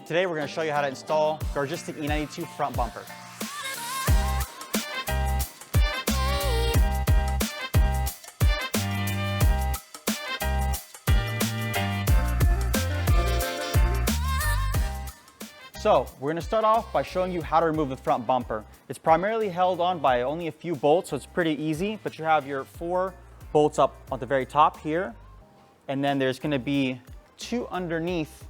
Today we're going to show you how to install Garagistic E92 Front Bumper. So we're going to start off by showing you how to remove the front bumper. It's primarily held on by only a few bolts, so it's pretty easy, but you have your 4 bolts up at the very top here, and then there's going to be 2 underneath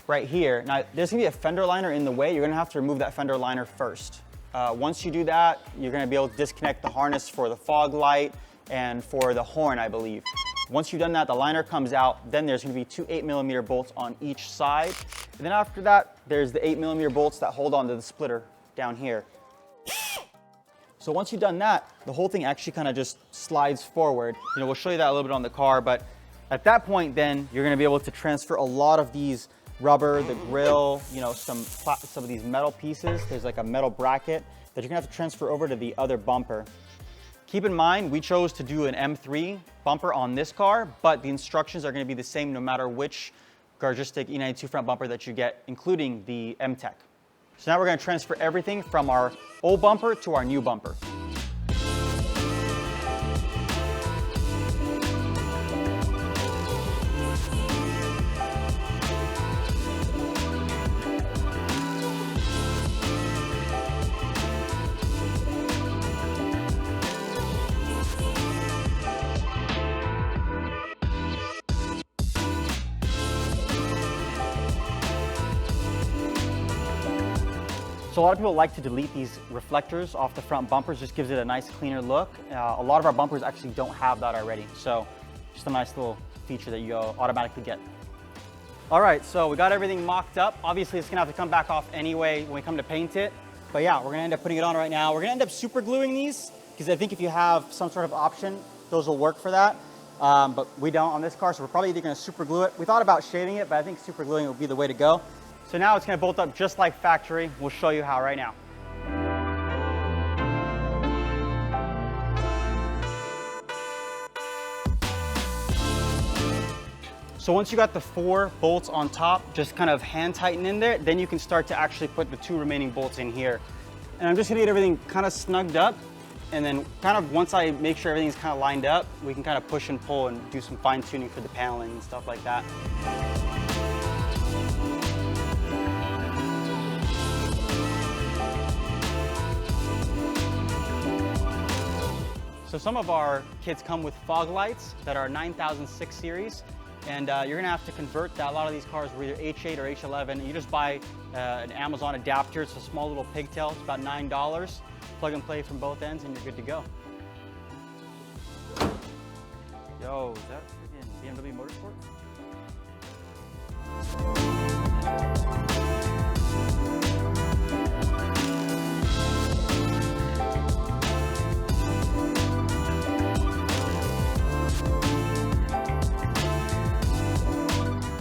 right here. Now there's going to be a fender liner in the way. You're going to have to remove that fender liner first. Once you do that, you're going to be able to disconnect the harness for the fog light and for the horn, I believe. Once you've done that, the liner comes out, then there's going to be 2 8mm bolts on each side. And then after that, there's the 8mm bolts that hold on to the splitter down here. So once you've done that, the whole thing actually kind of just slides forward. We'll show you that a little bit on the car, but at that point then, you're going to be able to transfer a lot of these rubber, the grill, some of these metal pieces. There's like a metal bracket that you're going to have to transfer over to the other bumper. Keep in mind, we chose to do an M3 bumper on this car, but the instructions are going to be the same no matter which Garagistic E92 front bumper that you get, including the Mtech. So now we're going to transfer everything from our old bumper to our new bumper. So a lot of people like to delete these reflectors off the front bumpers, just gives it a nice cleaner look. A lot of our bumpers actually don't have that already, so just a nice little feature that you automatically get. All right, so we got everything mocked up. Obviously it's gonna have to come back off anyway when we come to paint it, but yeah, we're gonna end up putting it on right now. We're gonna end up super gluing these, because I think if you have some sort of option, those will work for that. But we don't on this car, so we're probably either gonna super glue it. We thought about shaving it, but I think super gluing would be the way to go. So now it's going to bolt up just like factory. We'll show you how right now. So once you got the 4 bolts on top, just kind of hand tighten in there, then you can start to actually put the 2 remaining bolts in here. And I'm just going to get everything kind of snugged up. And then kind of once I make sure everything's kind of lined up, we can kind of push and pull and do some fine tuning for the paneling and stuff like that. So some of our kits come with fog lights that are 9006 series, and you're gonna have to convert that. A lot of these cars were either H8 or H11. You just buy an Amazon adapter. It's a small little pigtail. It's about $9. Plug and play from both ends, and you're good to go. Yo, is that freaking BMW Motorsport?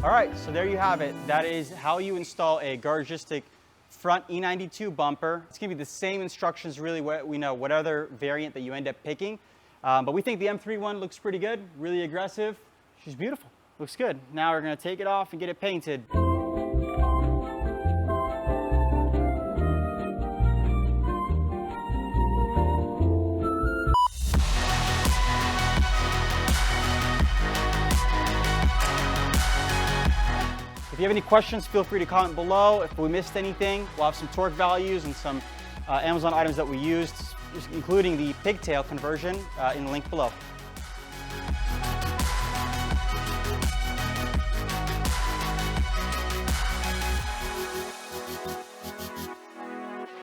All right, so there you have it. That is how you install a Garagistic front E92 bumper. It's gonna be the same instructions really, what other variant that you end up picking. But we think the M3 one looks pretty good, really aggressive. She's beautiful, looks good. Now we're gonna take it off and get it painted. If you have any questions, feel free to comment below. If we missed anything, we'll have some torque values and some Amazon items that we used, including the pigtail conversion in the link below.